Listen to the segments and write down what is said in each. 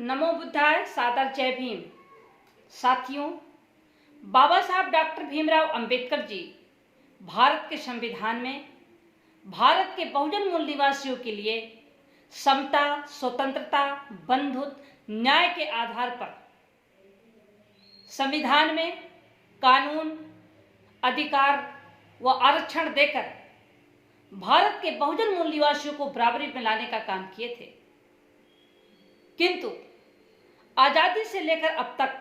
नमो बुद्धाय। सादर जय भीम। साथियों, बाबा साहब डॉक्टर भीमराव अंबेडकर जी भारत के संविधान में भारत के बहुजन मूल निवासियों के लिए समता, स्वतंत्रता, बंधुत्व, न्याय के आधार पर संविधान में कानून, अधिकार व आरक्षण देकर भारत के बहुजन मूल निवासियों को बराबरी में लाने का काम किए थे। किंतु आजादी से लेकर अब तक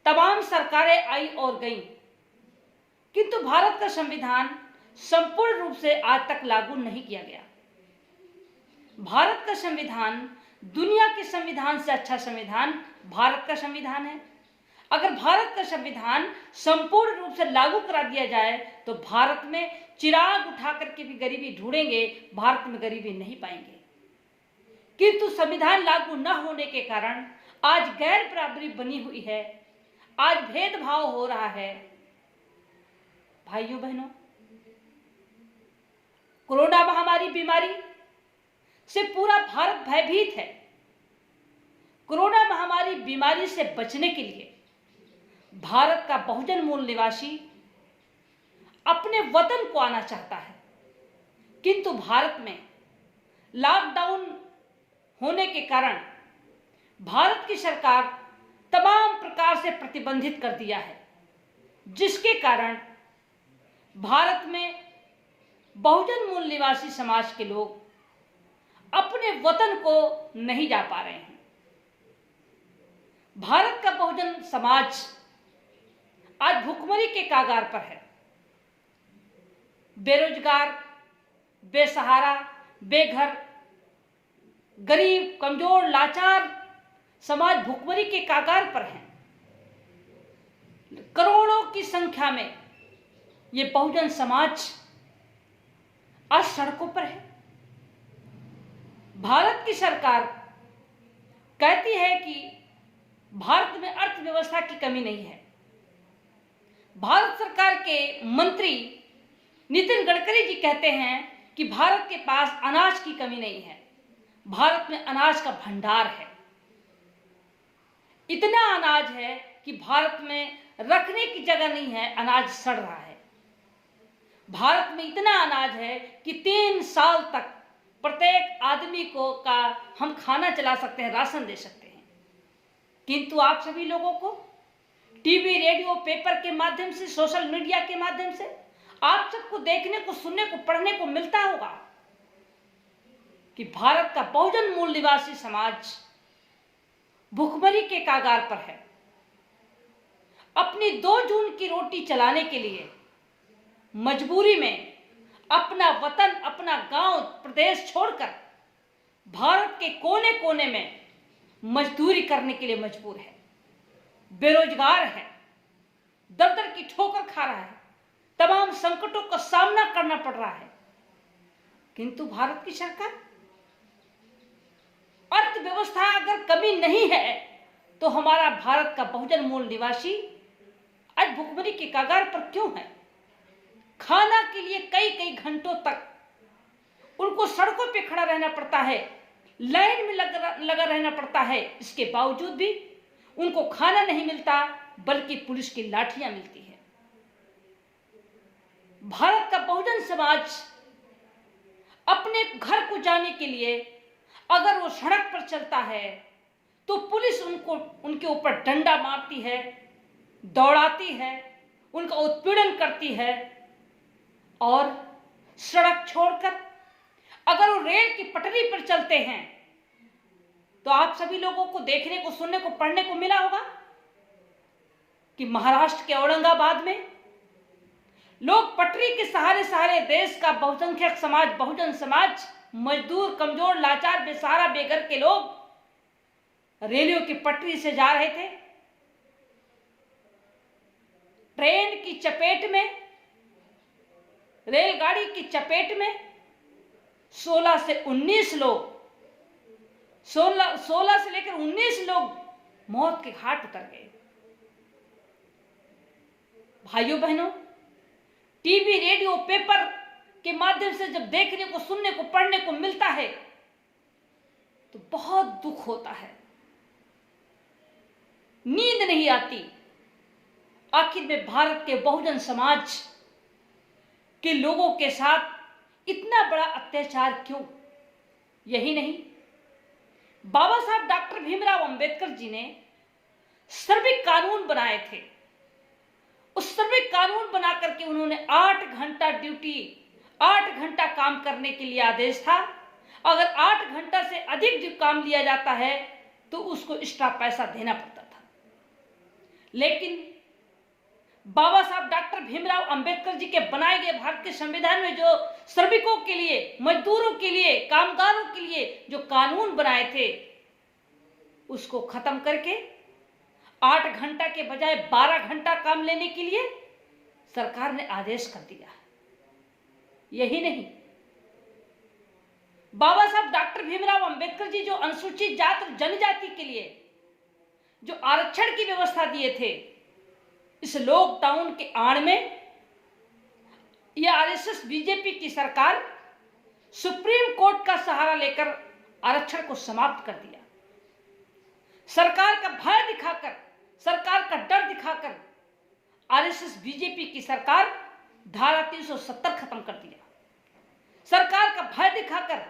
तमाम सरकारें आई और गईं, किंतु भारत का संविधान संपूर्ण रूप से आज तक लागू नहीं किया गया। भारत का संविधान दुनिया के संविधान से अच्छा संविधान भारत का संविधान है। अगर भारत का संविधान संपूर्ण रूप से लागू करा दिया जाए तो भारत में चिराग उठा करके भी गरीबी ढूंढेंगे, भारत में गरीबी नहीं पाएंगे। किंतु संविधान लागू न होने के कारण आज गैर बराबरी बनी हुई है, आज भेदभाव हो रहा है। भाइयों बहनों, कोरोना महामारी बीमारी से पूरा भारत भयभीत है। कोरोना महामारी बीमारी से बचने के लिए भारत का बहुजन मूल निवासी अपने वतन को आना चाहता है, किंतु भारत में लॉकडाउन होने के कारण भारत की सरकार तमाम प्रकार से प्रतिबंधित कर दिया है, जिसके कारण भारत में बहुजन मूल निवासी समाज के लोग अपने वतन को नहीं जा पा रहे हैं। भारत का बहुजन समाज आज भुखमरी के कागार पर है। बेरोजगार, बेसहारा, बेघर, गरीब, कमजोर, लाचार समाज भुखमरी के कागार पर है। करोड़ों की संख्या में ये बहुजन समाज आज सड़कों पर है। भारत की सरकार कहती है कि भारत में अर्थव्यवस्था की कमी नहीं है। भारत सरकार के मंत्री नितिन गडकरी जी कहते हैं कि भारत के पास अनाज की कमी नहीं है, भारत में अनाज का भंडार है। इतना अनाज है कि भारत में रखने की जगह नहीं है, अनाज सड़ रहा है। भारत में इतना अनाज है कि 3 साल तक प्रत्येक आदमी को का हम खाना चला सकते हैं, राशन दे सकते हैं। किंतु आप सभी लोगों को टीवी, रेडियो, पेपर के माध्यम से, सोशल मीडिया के माध्यम से आप सबको देखने को, सुनने को, पढ़ने को मिलता होगा कि भारत का बहुजन मूल निवासी समाज भुखमरी के कागार पर है। अपनी 2 जून की रोटी चलाने के लिए मजबूरी में अपना वतन, अपना गांव, प्रदेश छोड़कर भारत के कोने कोने में मजदूरी करने के लिए मजबूर है। बेरोजगार है, दर-दर की ठोकर खा रहा है, तमाम संकटों का सामना करना पड़ रहा है। किंतु भारत की सरकार, अर्थव्यवस्था अगर कमी नहीं है तो हमारा भारत का बहुजन मूल निवासी आज भुखमरी के कगार पर क्यों है? खाना के लिए कई कई घंटों तक उनको सड़कों पे खड़ा रहना पड़ता है, लाइन में लगा रहना पड़ता है। इसके बावजूद भी उनको खाना नहीं मिलता, बल्कि पुलिस की लाठियां मिलती है। भारत का बहुजन समाज अपने घर को जाने के लिए अगर वो सड़क पर चलता है तो पुलिस उनके ऊपर डंडा मारती है, दौड़ाती है, उनका उत्पीड़न करती है। और सड़क छोड़कर अगर वो रेल की पटरी पर चलते हैं तो आप सभी लोगों को देखने को, सुनने को, पढ़ने को मिला होगा कि महाराष्ट्र के औरंगाबाद में लोग पटरी के सहारे सहारे देश का बहुसंख्यक समाज, बहुजन समाज, मजदूर, कमजोर, लाचार, बेसहारा, बेघर के लोग रेलियों की पटरी से जा रहे थे। ट्रेन की चपेट में, रेलगाड़ी की चपेट में 16 से 19 लोग, 16 से लेकर 19 लोग मौत के घाट उतर गए। भाइयों बहनों, टीवी, रेडियो, पेपर के माध्यम से जब देखने को, सुनने को, पढ़ने को मिलता है तो बहुत दुख होता है। नींद नहीं आती। आखिर में भारत के बहुजन समाज के लोगों के साथ इतना बड़ा अत्याचार क्यों? यही नहीं, बाबा साहब डॉक्टर भीमराव अंबेडकर जी ने श्रमिक कानून बनाए थे। उस श्रमिक कानून बना करके उन्होंने 8 घंटा ड्यूटी, 8 घंटा काम करने के लिए आदेश था। अगर 8 घंटा से अधिक जो काम लिया जाता है तो उसको एक्स्ट्रा पैसा देना पड़ता था। लेकिन बाबा साहब डॉक्टर भीमराव अंबेडकर जी के बनाए गए भारत के संविधान में जो श्रमिकों के लिए, मजदूरों के लिए, कामगारों के लिए जो कानून बनाए थे, उसको खत्म करके 8 घंटा के बजाय 12 घंटा काम लेने के लिए सरकार ने आदेश कर दिया। यही नहीं, बाबा साहब डॉक्टर भीमराव अंबेडकर जी जो अनुसूचित जाति और जनजाति के लिए जो आरक्षण की व्यवस्था दिए थे, इस लॉकडाउन के आड़ में यह आरएसएस बीजेपी की सरकार सुप्रीम कोर्ट का सहारा लेकर आरक्षण को समाप्त कर दिया। सरकार का भय दिखाकर, सरकार का डर दिखाकर आरएसएस बीजेपी की सरकार धारा 370 खत्म कर दिया। सरकार का भय दिखाकर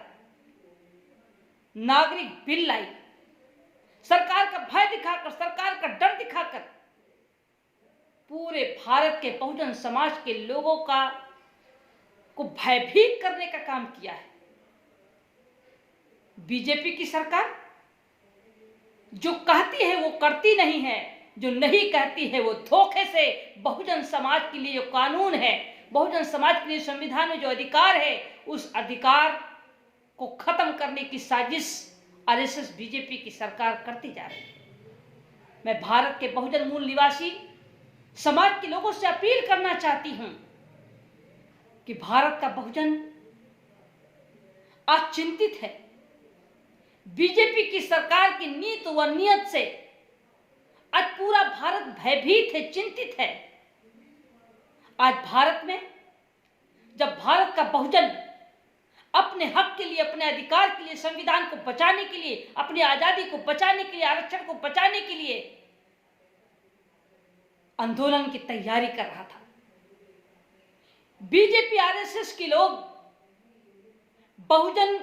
नागरिक बिल लाई। सरकार का भय दिखाकर, सरकार का डर दिखाकर पूरे भारत के बहुजन समाज के लोगों को भयभीत करने का काम किया है। बीजेपी की सरकार जो कहती है वो करती नहीं है, जो नहीं कहती है वो धोखे से बहुजन समाज के लिए जो कानून है, बहुजन समाज के लिए संविधान में जो अधिकार है, उस अधिकार को खत्म करने की साजिश आरएसएस बीजेपी की सरकार करती जा रही है। मैं भारत के बहुजन मूल निवासी समाज के लोगों से अपील करना चाहती हूं कि भारत का बहुजन आज चिंतित है। बीजेपी की सरकार की नीति व नियत से आज पूरा भारत भयभीत है, चिंतित है। आज भारत में जब भारत का बहुजन अपने हक के लिए, अपने अधिकार के लिए, संविधान को बचाने के लिए, अपनी आजादी को बचाने के लिए, आरक्षण को बचाने के लिए आंदोलन की तैयारी कर रहा था, बीजेपी आरएसएस के लोग बहुजन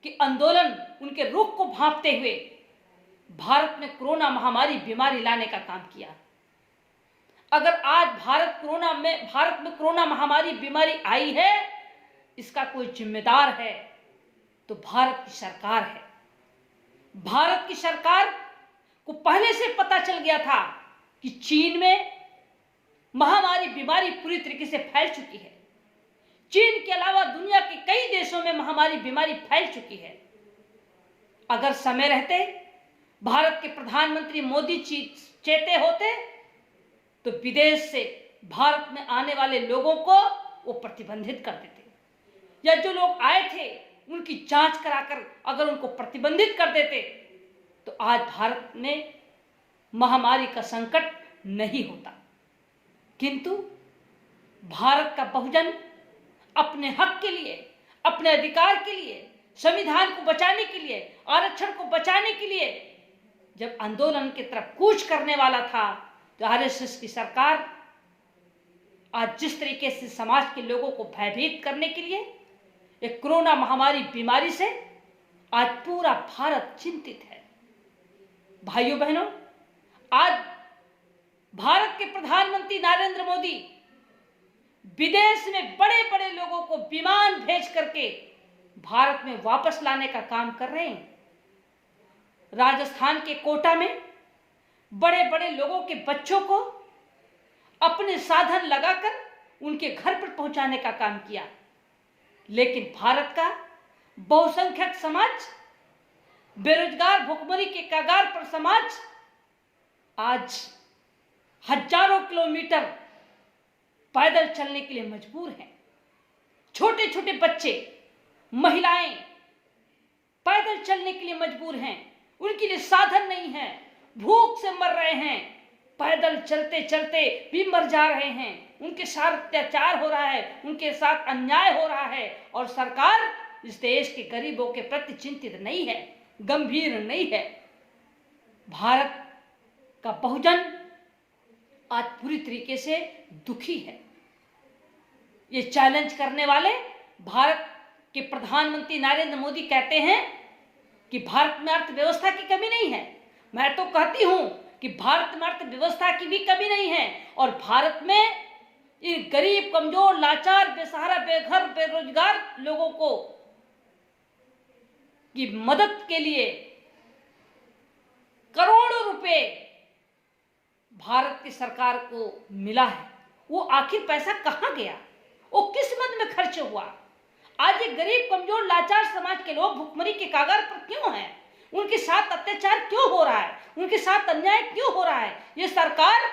के आंदोलन, उनके रुख को भांपते हुए भारत में कोरोना महामारी बीमारी लाने का काम किया। अगर आज भारत में कोरोना महामारी बीमारी आई है, इसका कोई जिम्मेदार है तो भारत की सरकार है। भारत की सरकार को पहले से पता चल गया था कि चीन में महामारी बीमारी पूरी तरीके से फैल चुकी है। चीन के अलावा दुनिया के कई देशों में महामारी बीमारी फैल चुकी है। अगर समय रहते भारत के प्रधानमंत्री मोदी जी चेते होते तो विदेश से भारत में आने वाले लोगों को वो प्रतिबंधित कर देते, या जो लोग आए थे उनकी जांच कराकर अगर उनको प्रतिबंधित कर देते तो आज भारत में महामारी का संकट नहीं होता। किंतु भारत का बहुजन अपने हक के लिए, अपने अधिकार के लिए, संविधान को बचाने के लिए, आरक्षण को बचाने के लिए जब आंदोलन की तरफ कूच करने वाला था तो आरएसएस की सरकार आज जिस तरीके से समाज के लोगों को भयभीत करने के लिए एक कोरोना महामारी बीमारी से आज पूरा भारत चिंतित है। भाइयों बहनों, आज भारत के प्रधानमंत्री नरेंद्र मोदी विदेश में बड़े बड़े लोगों को विमान भेज करके भारत में वापस लाने का काम कर रहे हैं। राजस्थान के कोटा में बड़े बड़े लोगों के बच्चों को अपने साधन लगाकर उनके घर पर पहुंचाने का काम किया। लेकिन भारत का बहुसंख्यक समाज, बेरोजगार, भुखमरी के कगार पर समाज आज हजारों किलोमीटर पैदल चलने के लिए मजबूर हैं। छोटे छोटे बच्चे, महिलाएं पैदल चलने के लिए मजबूर हैं। उनके लिए साधन नहीं है, भूख से मर रहे हैं, पैदल चलते चलते भी मर जा रहे हैं। उनके साथ अत्याचार हो रहा है, उनके साथ अन्याय हो रहा है और सरकार इस देश के गरीबों के प्रति चिंतित नहीं है, गंभीर नहीं है। भारत का बहुजन आज पूरी तरीके से दुखी है। ये चैलेंज करने वाले भारत के प्रधानमंत्री नरेंद्र मोदी कहते हैं कि भारत में अर्थव्यवस्था की कमी नहीं है। मैं तो कहती हूं कि भारत में अर्थव्यवस्था की भी कमी नहीं है और भारत में इन गरीब, कमजोर, लाचार, बेसहारा, बेघर, बेरोजगार लोगों को की मदद के लिए करोड़ों रुपए भारत की सरकार को मिला है। वो आखिर पैसा कहां गया? वो किस मद में खर्च हुआ? आज ये गरीब, कमजोर, लाचार समाज के लोग भुखमरी के कगार पर क्यों हैं? उनके साथ अत्याचार क्यों हो रहा है? उनके साथ अन्याय क्यों हो रहा है? ये सरकार,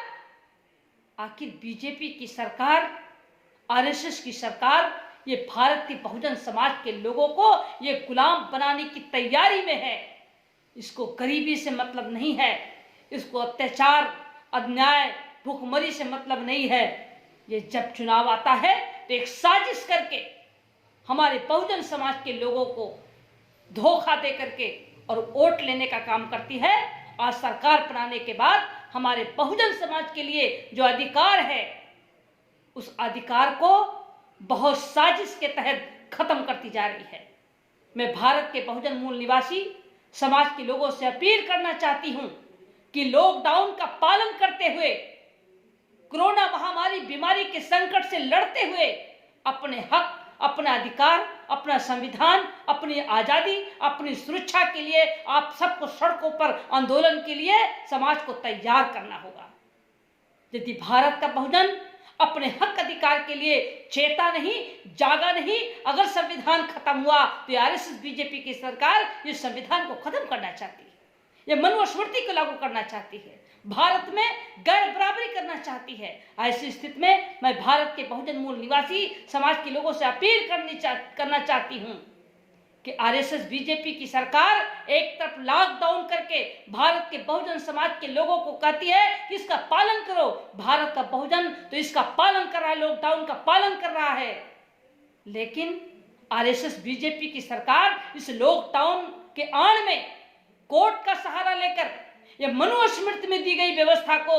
आखिर बीजेपी की सरकार, आरएसएस की सरकार, ये भारत के बहुजन समाज के लोगों को ये गुलाम बनाने की तैयारी में है। इसको गरीबी से मतलब नहीं है, इसको अत्याचार, अन्याय, भुखमरी से मतलब नहीं है। ये जब चुनाव आता है तो एक साजिश करके हमारे बहुजन समाज के लोगों को धोखा दे करके और वोट लेने का काम करती है। आज सरकार बनाने के बाद हमारे बहुजन समाज के लिए जो अधिकार है, उस अधिकार को बहुत साजिश के तहत खत्म करती जा रही है। मैं भारत के बहुजन मूल निवासी समाज के लोगों से अपील करना चाहती हूं कि लॉकडाउन का पालन करते हुए, कोरोना महामारी बीमारी के संकट से लड़ते हुए अपने हक, अपना अधिकार, अपना संविधान, अपनी आजादी, अपनी सुरक्षा के लिए आप सबको सड़कों पर आंदोलन के लिए समाज को तैयार करना होगा। यदि भारत का बहुजन अपने हक अधिकार के लिए चेता नहीं, जागा नहीं, अगर संविधान खत्म हुआ तो आरएसएस बीजेपी की सरकार ये संविधान को खत्म करना चाहती है, ये मनुस्मृति को लागू करना चाहती है, भारत में गैर बराबरी करना चाहती है। ऐसी स्थिति में मैं भारत के बहुजन मूल निवासी समाज के लोगों से अपील करना चाहती हूं कि आरएसएस बीजेपी की सरकार एक तरफ लॉकडाउन करके भारत के बहुजन समाज के लोगों को कहती है कि इसका पालन करो। भारत का बहुजन तो इसका पालन कर रहा है, लॉकडाउन का पालन कर रहा है, लेकिन आरएसएस बीजेपी की सरकार इस लॉकडाउन के आड़ में कोर्ट का सहारा लेकर ये मनुस्मृति में दी गई व्यवस्था को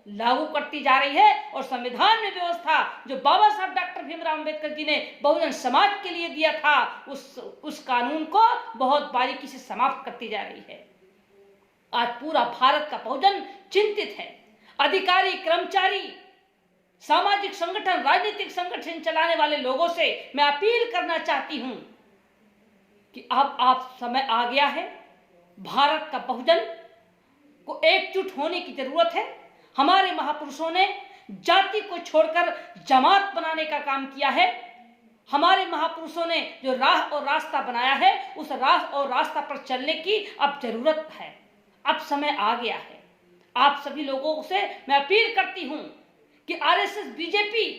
लागू करती जा रही है और संविधान में व्यवस्था जो बाबा साहब डॉक्टर भीमराव अंबेडकर जी ने बहुजन समाज के लिए दिया था, उस कानून को बहुत बारीकी से समाप्त करती जा रही है। आज पूरा भारत का बहुजन चिंतित है। अधिकारी, कर्मचारी, सामाजिक संगठन, राजनीतिक संगठन चलाने वाले लोगों से मैं अपील करना चाहती हूं कि अब आप समय आ गया है, भारत का बहुजन को एकजुट होने की जरूरत है। हमारे महापुरुषों ने जाति को छोड़कर जमात बनाने का काम किया है। हमारे महापुरुषों ने जो राह और रास्ता बनाया है, उस राह और रास्ता पर चलने की अब जरूरत है, अब समय आ गया है। आप सभी लोगों से मैं अपील करती हूं कि आरएसएस बीजेपी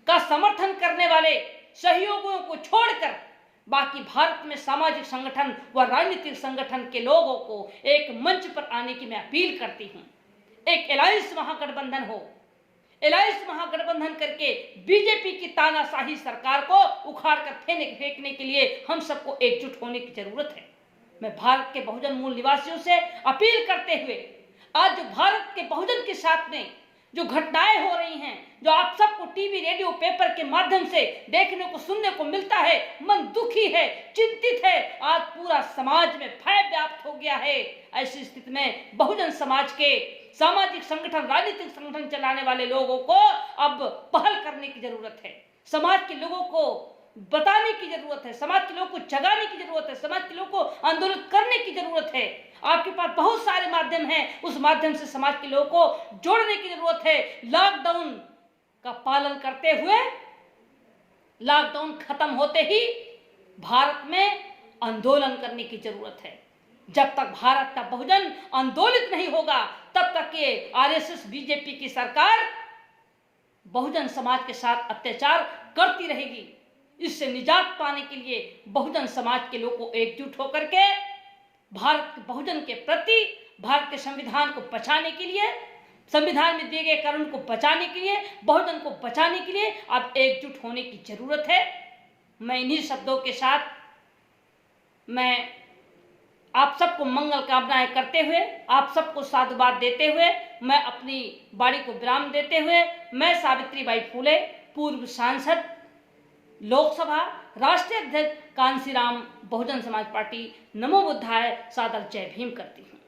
का समर्थन करने वाले सहयोगियों को छोड़कर बाकी भारत में सामाजिक संगठन व राजनीतिक संगठन के लोगों को एक मंच पर आने की मैं अपील करती हूं। एक एलायंस महागठबंधन हो, एलायंस महागठबंधन करके बीजेपी की तानाशाही सरकार को उखाड़ कर फेंकने के लिए हम सबको एकजुट होने की जरूरत है। मैं भारत के बहुजन मूल निवासियों से अपील करते हुए आज जो भारत के बहुजन के साथ में जो घटनाएं हो रही हैं, जो आप सबको टीवी, रेडियो, पेपर के माध्यम से देखने को, सुनने को मिलता है, मन दुखी है, चिंतित है। आज पूरा समाज में भय व्याप्त हो गया है। ऐसी स्थिति में बहुजन समाज के सामाजिक संगठन, राजनीतिक संगठन चलाने वाले लोगों को अब पहल करने की जरूरत है। समाज के लोगों को बताने की जरूरत है, समाज के लोगों को जगाने की जरूरत है, समाज के लोगों को आंदोलन करने की जरूरत है। आपके पास बहुत सारे माध्यम हैं, उस माध्यम से समाज के लोगों को जोड़ने की जरूरत है। लॉकडाउन का पालन करते हुए, लॉकडाउन खत्म होते ही भारत में आंदोलन करने की जरूरत है। जब तक भारत का बहुजन आंदोलित नहीं होगा, तब तक ये आरएसएस बीजेपी की सरकार बहुजन समाज के साथ अत्याचार करती रहेगी। इससे निजात पाने के लिए बहुजन समाज के लोगों को एकजुट होकर के भारत के बहुजन के प्रति, भारत के संविधान को बचाने के लिए, संविधान में दिए गए कानून को बचाने के लिए, बहुजन को बचाने के लिए अब एकजुट होने की जरूरत है। मैं इन्हीं शब्दों के साथ मैं आप सबको मंगल कामनाएं करते हुए, आप सबको साधुवाद देते हुए, मैं अपनी वाणी को विराम देते हुए, मैं सावित्रीबाई फूले, पूर्व सांसद, लोकसभा, राष्ट्रीय अध्यक्ष कांसीराम, बहुजन समाज पार्टी, नमो बुद्धाय, सादर जय भीम करती हूँ।